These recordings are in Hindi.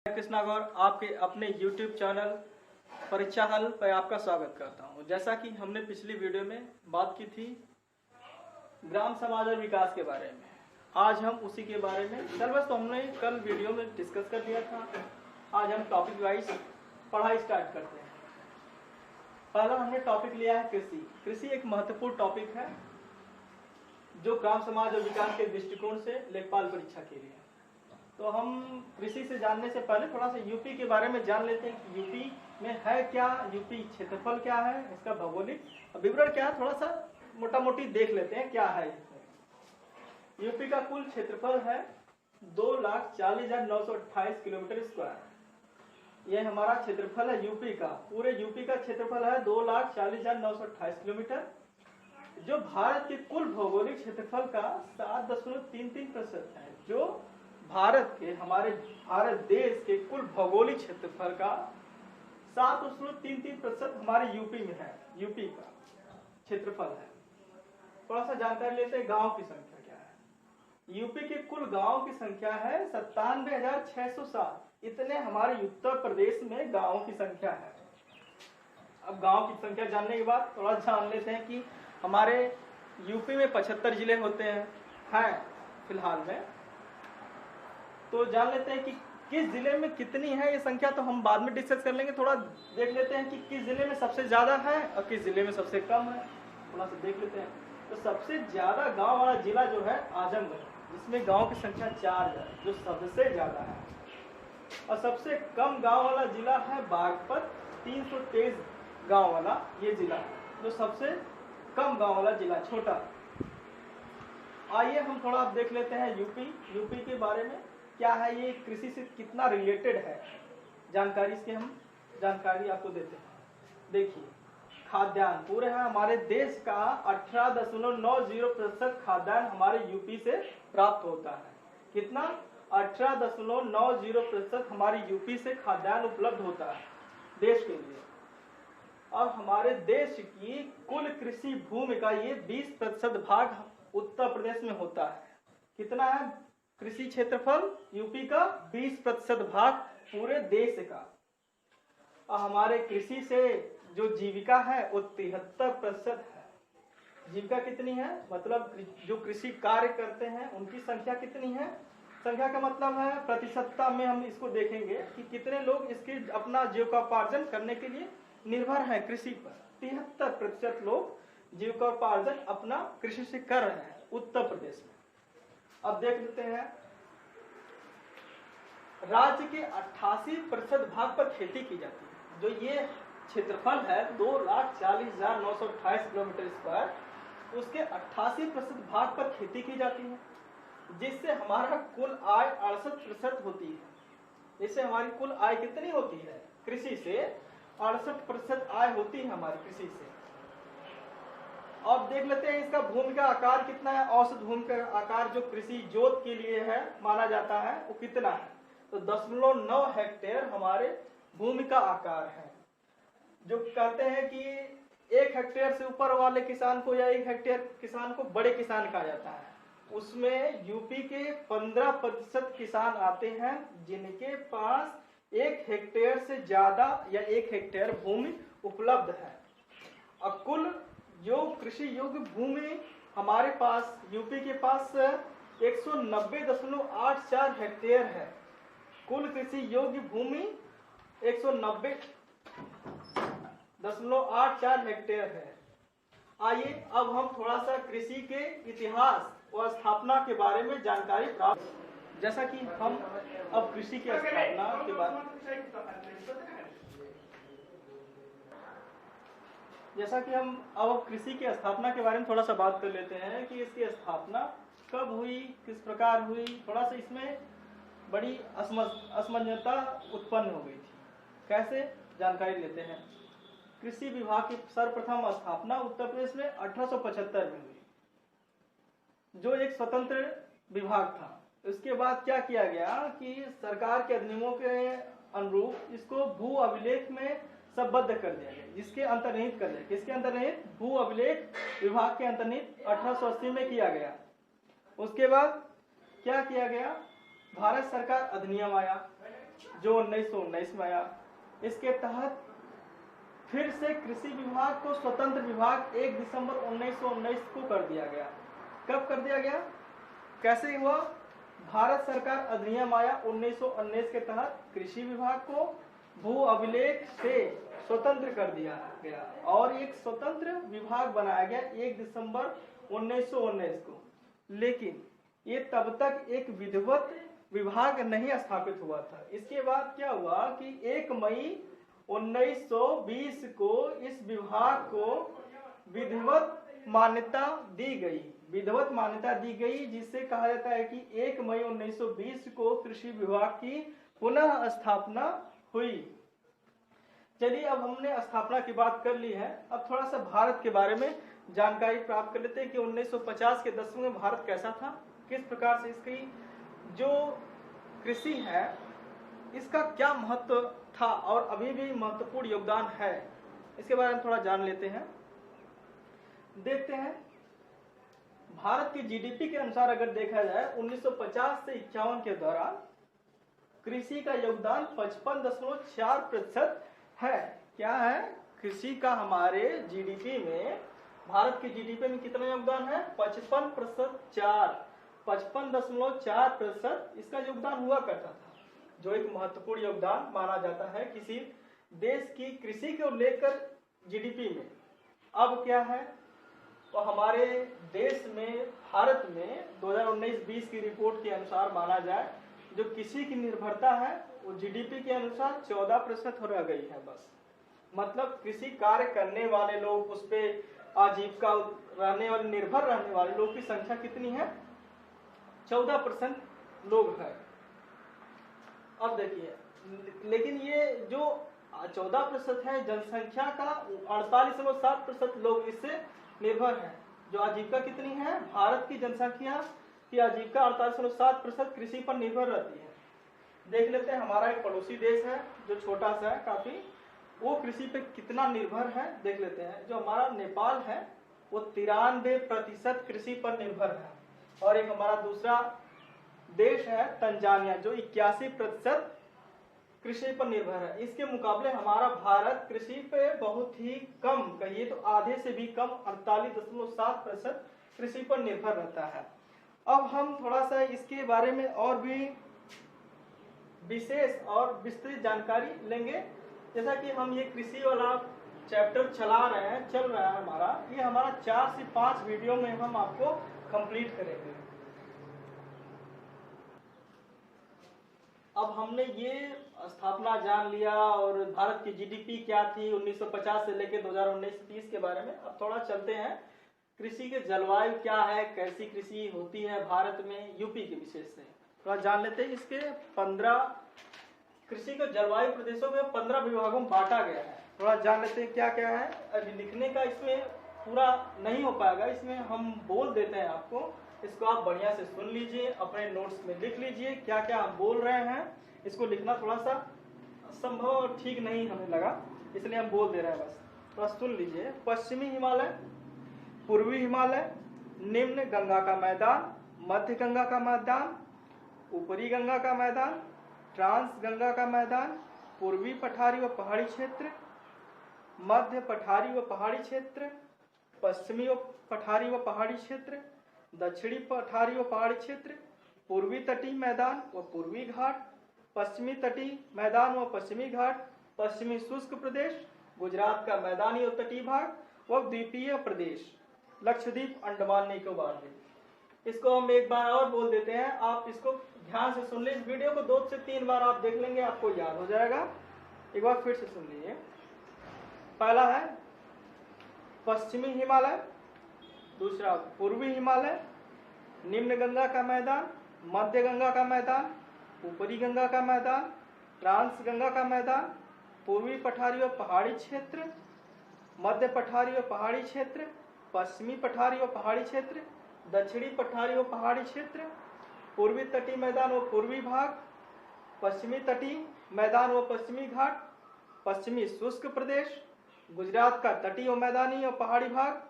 कृष्णा गौर आपके अपने YouTube चैनल परीक्षा हल पर आपका स्वागत करता हूं। जैसा कि हमने पिछली वीडियो में बात की थी ग्राम समाज और विकास के बारे में, आज हम उसी के बारे में सिलेबस तो हमने कल वीडियो में डिस्कस कर दिया था। आज हम टॉपिक वाइज पढ़ाई स्टार्ट करते हैं। पहला हमने टॉपिक लिया है कृषि। कृषि एक महत्वपूर्ण टॉपिक है जो ग्राम समाज और विकास के दृष्टिकोण से लेखपाल परीक्षा के लिए। तो हम कृषि से जानने से पहले थोड़ा सा यूपी के बारे में जान लेते हैं कि यूपी में है क्या, यूपी क्षेत्रफल क्या है, इसका भौगोलिक विवरण क्या है, थोड़ा सा मोटा मोटी देख लेते हैं क्या है इसमें। यूपी का कुल क्षेत्रफल है 2,40,928 किलोमीटर स्क्वायर। यह हमारा क्षेत्रफल है यूपी का। पूरे यूपी का क्षेत्रफल है 2,40,928 किलोमीटर, जो भारत के कुल भौगोलिक क्षेत्रफल का 7.33% है। जो भारत के हमारे भारत देश के कुल भौगोलिक क्षेत्रफल का 7.33% हमारे यूपी में है, यूपी का क्षेत्रफल है। थोड़ा सा जानकारी लेते हैं गांव की संख्या क्या है। यूपी के कुल गांव की संख्या है 97,607। इतने हमारे उत्तर प्रदेश में गांवों की संख्या है। अब गांव की संख्या जानने के बाद थोड़ा जान लेते हैं कि हमारे यूपी में 75 जिले होते हैं फिलहाल में। तो जान लेते हैं कि किस जिले में कितनी है ये संख्या, तो हम बाद में डिस्कस कर लेंगे। थोड़ा देख लेते हैं कि किस जिले में सबसे ज्यादा है और किस जिले में सबसे कम है, थोड़ा सा देख लेते हैं। तो सबसे ज्यादा गांव वाला जिला जो है आजमगढ़, जिसमें गांव की संख्या 4 है, जो सबसे ज्यादा है। और सबसे कम गांव वाला जिला है बागपत, 323 गांव वाला ये जिला है, जो सबसे कम गांव वाला जिला, छोटा। आइए हम थोड़ा अब देख लेते हैं यूपी के बारे में क्या है, ये कृषि से कितना रिलेटेड है, जानकारी इसके हम जानकारी आपको देते हैं। देखिए, खाद्यान्न पूरे है हमारे देश का 18.90% खाद्यान्न हमारे यूपी से प्राप्त होता है। कितना? 18.90% हमारे यूपी से खाद्यान्न उपलब्ध होता है देश के लिए। और हमारे देश की कुल कृषि भूमि का ये 20% भाग उत्तर प्रदेश में होता है। कितना है कृषि क्षेत्रफल यूपी का? 20% भाग पूरे देश का। और हमारे कृषि से जो जीविका है वो 73% है। जीविका कितनी है, मतलब जो कृषि कार्य करते हैं उनकी संख्या कितनी है। संख्या का मतलब है प्रतिशतता में हम इसको देखेंगे कि कितने लोग इसकी अपना जीविकोपार्जन करने के लिए निर्भर है कृषि पर। 73% लोग जीविकोपार्जन अपना कृषि से कर रहे हैं उत्तर प्रदेश में। अब देख लेते हैं, राज्य के 88% भाग पर खेती की जाती है। जो ये क्षेत्रफल है 2,40,928 किलोमीटर स्क्वायर, उसके 88% भाग पर खेती की जाती है, जिससे हमारा कुल आय 68% होती है। इससे हमारी कुल आय कितनी होती है? कृषि से 68% आय होती है हमारी कृषि से। अब देख लेते हैं इसका भूमि का आकार कितना है। औसत भूमि का आकार जो कृषि जोत के लिए है माना जाता है वो कितना है, तो 0.9 हेक्टेयर हमारे भूमि का आकार है। जो कहते हैं कि 1 हेक्टेयर से ऊपर वाले किसान को या 1 हेक्टेयर किसान को बड़े किसान कहा जाता है। उसमें यूपी के 15% किसान आते हैं जिनके पास 1 हेक्टेयर से ज्यादा या 1 हेक्टेयर भूमि उपलब्ध है। और कुल जो कृषि योग्य भूमि हमारे पास यूपी के पास 190.84 हेक्टेयर है। कुल कृषि योग्य भूमि 190.84 हेक्टेयर है। आइए अब हम थोड़ा सा कृषि के इतिहास और स्थापना के बारे में जानकारी प्राप्त। जैसा कि हम अब कृषि की स्थापना के बारे में थोड़ा सा बात कर लेते हैं कि इसकी स्थापना कब हुई, किस प्रकार हुई। थोड़ा सा इसमें बड़ी असमंजसता उत्पन्न हो गई थी। कैसे, जानकारी लेते हैं। कृषि विभाग की सर्वप्रथम स्थापना उत्तर प्रदेश में 1875 में हुई, जो एक स्वतंत्र विभाग था। उसके बाद क्या किया गया कि सरकार के अधिनियमों के अनुरूप इसको भू अभिलेख में संबद्ध कर दिया गया, जिसके अंतर्निहित कर दिया। किसके अंतर्निहित? भू अभिलेख विभाग के अंतर्निहित 1880 में किया गया। उसके बाद क्या किया गया, भारत सरकार अधिनियम आया जो 1919 में आया। इसके तहत फिर से कृषि विभाग को स्वतंत्र विभाग 1 दिसंबर 1919 को कर दिया गया। कब कर दिया गया, कैसे हुआ? भारत सरकार अधिनियम आया 1919 के तहत कृषि विभाग को भू अभिलेख से स्वतंत्र कर दिया गया और एक स्वतंत्र विभाग बनाया गया 1 दिसंबर 1919 को। लेकिन ये तब तक एक विधिवत विभाग नहीं स्थापित हुआ था। इसके बाद क्या हुआ कि 1 मई 1920 को इस विभाग को विधिवत मान्यता दी गई। विधिवत मान्यता दी गई जिससे कहा जाता है कि 1 मई 1920 को कृषि विभाग की पुनः स्थापना हुई। चलिए, अब हमने स्थापना की बात कर ली है, अब थोड़ा सा भारत के बारे में जानकारी प्राप्त कर लेते हैं कि 1950 के दशक में भारत कैसा था, किस प्रकार से इसकी जो कृषि है इसका क्या महत्व था और अभी भी महत्वपूर्ण योगदान है, इसके बारे में थोड़ा जान लेते हैं। देखते हैं, भारत की जीडीपी के अनुसार अगर देखा जाए 1950 से 51 के दौरान कृषि का योगदान 55.4% है। क्या है? कृषि का हमारे जीडीपी में, भारत की जीडीपी में कितना योगदान है? 55.4% इसका योगदान हुआ करता था, जो एक महत्वपूर्ण योगदान माना जाता है किसी देश की कृषि को लेकर जीडीपी में। अब क्या है, तो हमारे देश में, भारत में 2019-20 की रिपोर्ट के अनुसार माना जाए जो कृषि की निर्भरता है वो जीडीपी के अनुसार 14% हो रह गई है बस। मतलब कृषि कार्य करने वाले लोग, उस पर आजीविका रहने वाले, निर्भर रहने वाले लोग की संख्या कितनी है? 14% लोग हैं। अब देखिए, लेकिन ये जो 14% है जनसंख्या का, 48.7% लोग इससे निर्भर है। जो आजीविका कितनी है? भारत की जनसंख्या की आजीविका 48.7% कृषि पर निर्भर रहती है। देख लेते हैं, हमारा एक पड़ोसी देश है जो छोटा सा है काफी, वो कृषि पे कितना निर्भर है देख लेते हैं। जो हमारा नेपाल है वो 93% कृषि पर निर्भर है, और एक हमारा दूसरा देश है तंजानिया जो 81% कृषि पर निर्भर है। इसके मुकाबले हमारा भारत कृषि पे बहुत ही कम, कहिए तो आधे से भी कम, 48.7% कृषि पर निर्भर रहता है। अब हम थोड़ा सा इसके बारे में और भी विशेष और विस्तृत जानकारी लेंगे। जैसा कि हम ये कृषि वाला चैप्टर चला रहे हैं, चल रहा है हमारा, ये हमारा 4 से 5 वीडियो में हम आपको कंप्लीट करेंगे। अब हमने ये स्थापना जान लिया और भारत की जीडीपी क्या थी 1950 से लेकर 2019-30 के बारे में। अब थोड़ा चलते हैं, कृषि के जलवायु क्या है, कैसी कृषि होती है भारत में, यूपी के विशेष से थोड़ा जान लेते हैं। इसके 15 कृषि के जलवायु प्रदेशों में 15 विभागों में बांटा गया है। थोड़ा जान लेते हैं क्या क्या है। अभी लिखने का इसमें पूरा नहीं हो पाएगा, इसमें हम बोल देते हैं आपको, इसको आप बढ़िया से सुन लीजिए, अपने नोट्स में लिख लीजिए क्या क्या हम बोल रहे हैं। इसको लिखना थोड़ा सा संभव ठीक नहीं हमें लगा, इसलिए हम बोल दे रहे हैं, बस थोड़ा सुन लीजिए। पश्चिमी हिमालय, पूर्वी हिमालय, निम्न गंगा का मैदान, मध्य गंगा का मैदान, ऊपरी गंगा का मैदान, ट्रांस गंगा का मैदान, पूर्वी पठारी व पहाड़ी क्षेत्र, मध्य पठारी व पहाड़ी क्षेत्र, पश्चिमी पठारी व पहाड़ी क्षेत्र, दक्षिणी पठारी व पहाड़ी क्षेत्र, पूर्वी तटीय मैदान व पूर्वी घाट, पश्चिमी तटीय मैदान व पश्चिमी घाट, पश्चिमी शुष्क प्रदेश, गुजरात का मैदानी और तटीय भाग व द्वीपीय प्रदेश, लक्षद्वीप, अंडमान निकोबार द्वीप। इसको हम एक बार और बोल देते हैं, आप इसको ध्यान से सुन लीजिए। वीडियो को 2 से 3 बार आप देख लेंगे, आपको याद हो जाएगा। एक बार फिर से सुन लीजिए। पहला है पश्चिमी हिमालय, दूसरा पूर्वी हिमालय, निम्न गंगा का मैदान, मध्य गंगा का मैदान, ऊपरी गंगा का मैदान, ट्रांस गंगा का मैदान, पूर्वी पठारी व पहाड़ी क्षेत्र, मध्य पठारी व पहाड़ी क्षेत्र, पश्चिमी पठारी व पहाड़ी क्षेत्र, दक्षिणी पठारी व पहाड़ी क्षेत्र, पूर्वी तटीय मैदान व पूर्वी भाग, पश्चिमी तटीय मैदान व पश्चिमी घाट, पश्चिमी शुष्क प्रदेश, गुजरात का तटीय व मैदानी और पहाड़ी भाग,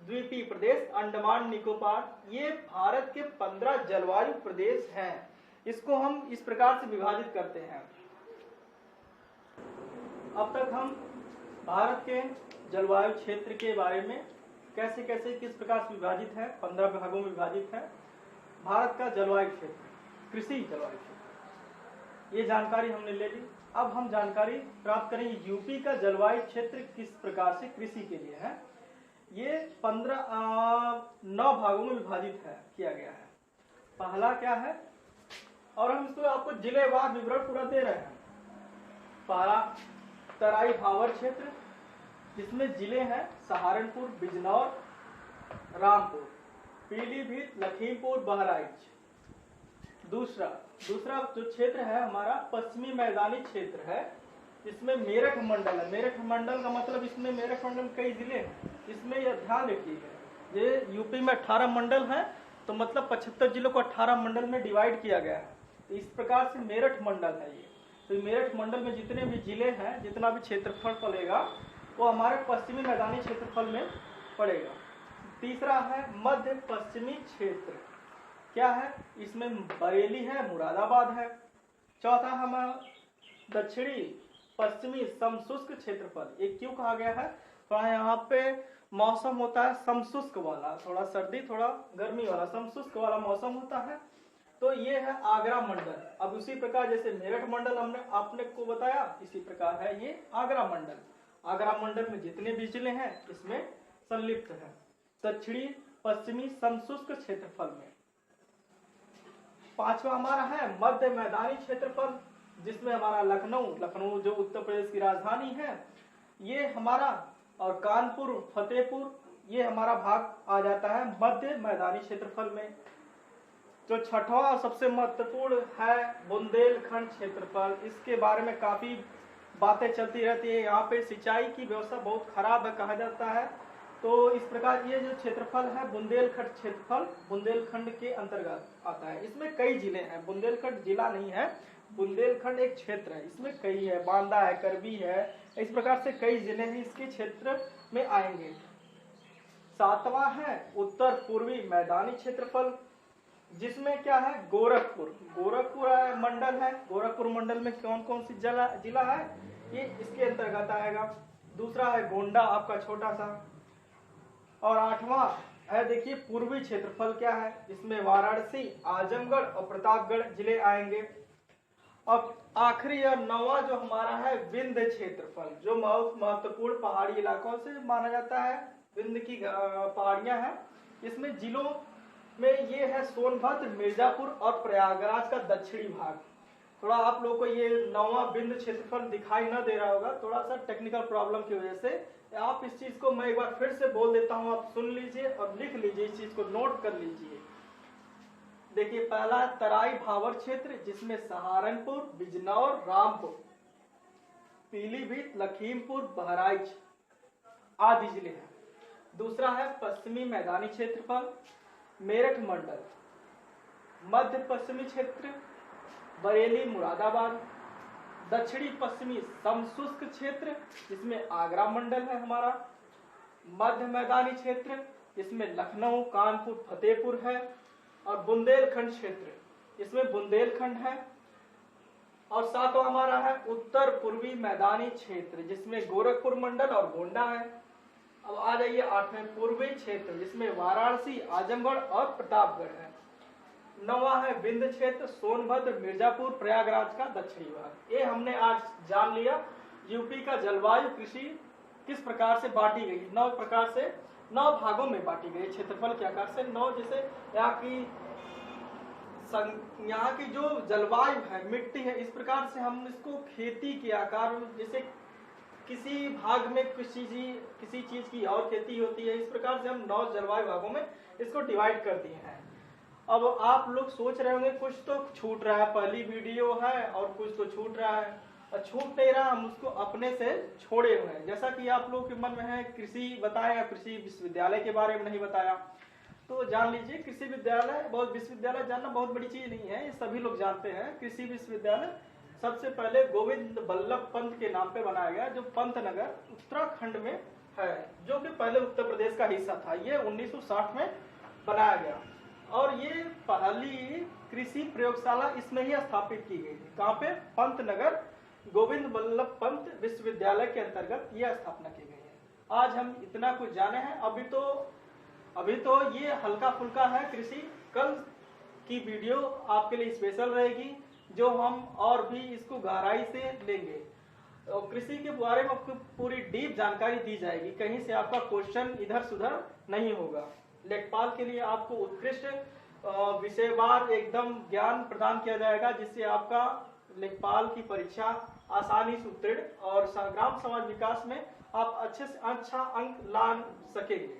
द्वीपीय प्रदेश, अंडमान निकोबार। ये भारत के 15 जलवायु प्रदेश हैं। इसको हम इस प्रकार से विभाजित करते हैं। अब तक हम भारत के जलवायु क्षेत्र के बारे में कैसे कैसे किस प्रकार से विभाजित है, 15 भागों में विभाजित है भारत का जलवायु क्षेत्र, कृषि जलवायु क्षेत्र, ये जानकारी हमने ले ली। अब हम जानकारी प्राप्त करेंगे यूपी का जलवायु क्षेत्र किस प्रकार से कृषि के लिए है। ये 9 भागों में विभाजित है, किया गया है। पहला क्या है, और हम इसको आपको जिलेवार विवरण पूरा दे रहे हैं। पहला तराई भावर क्षेत्र, जिसमें जिले हैं सहारनपुर, बिजनौर, रामपुर, पीलीभीत, लखीमपुर, बहराइच। दूसरा जो क्षेत्र है हमारा पश्चिमी मैदानी क्षेत्र है, इसमें मेरठ मंडल है। मेरठ मंडल का मतलब इसमें मेरठ मंडल कई जिले हैं, इसमें यह ध्यान रखिएगा, ये यूपी में 18 मंडल है, तो मतलब 75 जिलों को 18 मंडल में डिवाइड किया गया है। तो इस प्रकार से मेरठ मंडल है ये। तो मेरठ मंडल में जितने भी जिले हैं, जितना भी क्षेत्रफल पड़ेगा वो हमारे पश्चिमी मैदानी क्षेत्रफल में पड़ेगा। तीसरा है मध्य पश्चिमी क्षेत्र, क्या है, इसमें बरेली है, मुरादाबाद है। चौथा हमारा दक्षिणी पश्चिमी समशुष्क क्षेत्रफल, ये क्यों कहा गया है, थोड़ा यहाँ पे मौसम होता है समशुष्क वाला, थोड़ा सर्दी थोड़ा गर्मी वाला समशुष्क वाला मौसम होता है, तो ये है आगरा मंडल। अब उसी प्रकार जैसे मेरठ मंडल हमने आपने को बताया, इसी प्रकार है ये आगरा मंडल। आगरा मंडल में जितने भी जिले हैं इसमें संलिप्त है दक्षिणी पश्चिमी समशुष्क क्षेत्रफल में। पांचवा हमारा है मध्य मैदानी क्षेत्रफल, जिसमें हमारा लखनऊ जो उत्तर प्रदेश की राजधानी है ये हमारा, और कानपुर, फतेहपुर, ये हमारा भाग आ जाता है मध्य मैदानी क्षेत्रफल में। जो छठवां और सबसे महत्वपूर्ण है बुंदेलखंड क्षेत्रफल, इसके बारे में काफी बातें चलती रहती है। यहाँ पे सिंचाई की व्यवस्था बहुत खराब है कहा जाता है, तो इस प्रकार ये जो क्षेत्रफल है बुंदेलखंड क्षेत्रफल बुंदेलखंड के अंतर्गत आता है। इसमें कई जिले हैं, बुंदेलखंड जिला नहीं है, बुंदेलखंड एक क्षेत्र है, इसमें कई है, बांदा है, करबी है, इस प्रकार से कई जिले हैं इसके क्षेत्र में आएंगे। सातवां है उत्तर पूर्वी मैदानी क्षेत्रफल, जिसमें क्या है गोरखपुर मंडल है। गोरखपुर मंडल में कौन कौन सी जिला है ये इसके अंतर्गत आएगा। दूसरा है गोंडा आपका छोटा सा, और आठवां है देखिए पूर्वी क्षेत्रफल क्या है, इसमें वाराणसी, आजमगढ़ और प्रतापगढ़ जिले आएंगे। अब आखिरी और नौवां जो हमारा है विंध्य क्षेत्रफल, जो बहुत महत्वपूर्ण पहाड़ी इलाकों से माना जाता है, विंध्य की पहाड़ियां हैं। इसमें जिलों में ये है सोनभद्र, मिर्जापुर और प्रयागराज का दक्षिणी भाग। थोड़ा आप लोगों को ये नौवां विंध्य क्षेत्रफल दिखाई न दे रहा होगा, थोड़ा सा टेक्निकल प्रॉब्लम की वजह से। आप इस चीज को मैं एक बार फिर से बोल देता हूं, आप सुन लीजिए और लिख लीजिए, इस चीज को नोट कर लीजिए। देखिए पहला तराई भावर क्षेत्र, जिसमें सहारनपुर, बिजनौर, रामपुर, पीलीभीत, लखीमपुर, बहराइच आदि जिले हैं। दूसरा है पश्चिमी मैदानी क्षेत्रफल, मेरठ मंडल, मध्य पश्चिमी क्षेत्र, बरेली, मुरादाबाद, दक्षिणी पश्चिमी समशुष्क क्षेत्र, जिसमें आगरा मंडल है हमारा, मध्य मैदानी क्षेत्र, इसमें लखनऊ, कानपुर, फतेहपुर है, और बुंदेलखंड क्षेत्र, इसमें बुंदेलखंड है। और सातवां हमारा है उत्तर पूर्वी मैदानी क्षेत्र, जिसमें गोरखपुर मंडल और गोंडा है। अब आ जाइए आठवें पूर्वी क्षेत्र, जिसमें वाराणसी, आजमगढ़ और प्रतापगढ़ है। नौवां है विंध्य क्षेत्र, सोनभद्र, मिर्जापुर, प्रयागराज का दक्षिणी भाग। ये हमने आज जान लिया यूपी का जलवायु कृषि किस प्रकार से बांटी गई, 9 प्रकार से 9 भागों में बांटी गई क्षेत्रफल के आकार से। 9 जैसे यहाँ की जो जलवायु है, मिट्टी है, इस प्रकार से हम इसको खेती के आकार में, जैसे किसी भाग में किसी चीज की और खेती होती है, इस प्रकार से हम 9 जलवायु भागों में इसको डिवाइड कर दिए हैं। अब आप लोग सोच रहे होंगे कुछ तो छूट रहा है, पहली वीडियो है और कुछ तो छूट रहा है, और छूट नहीं रहा, हम उसको अपने से छोड़े हुए हैं। जैसा कि आप लोग के मन में है कृषि बताया, कृषि विश्वविद्यालय के बारे में नहीं बताया, तो जान लीजिए कृषि विद्यालय, बहुत विश्वविद्यालय जानना बहुत बड़ी चीज नहीं है, ये सभी लोग जानते हैं। कृषि विश्वविद्यालय सबसे पहले गोविंद बल्लभ पंत के नाम पे बनाया गया, जो पंतनगर उत्तराखंड में है, जो कि पहले उत्तर प्रदेश का हिस्सा था। ये 1960 में बनाया गया, और ये पहली कृषि प्रयोगशाला इसमें ही स्थापित की गई थी। कहाँ पे? पंतनगर गोविंद वल्लभ पंत विश्वविद्यालय के अंतर्गत यह स्थापना की गई है। आज हम इतना कुछ जाने हैं। अभी तो ये हल्का फुल्का है कृषि। कल की वीडियो आपके लिए स्पेशल रहेगी, जो हम और भी इसको गहराई से लेंगे और कृषि के बारे में आपको पूरी डीप जानकारी दी जाएगी। कहीं से आपका क्वेश्चन इधर सुधर नहीं होगा। लेखपाल के लिए आपको उत्कृष्ट विषयवार एकदम ज्ञान प्रदान किया जाएगा, जिससे आपका लेखपाल की परीक्षा आसानी से उत्तीर्ण और ग्राम समाज विकास में आप अच्छे से अच्छा अंक ला सकेंगे।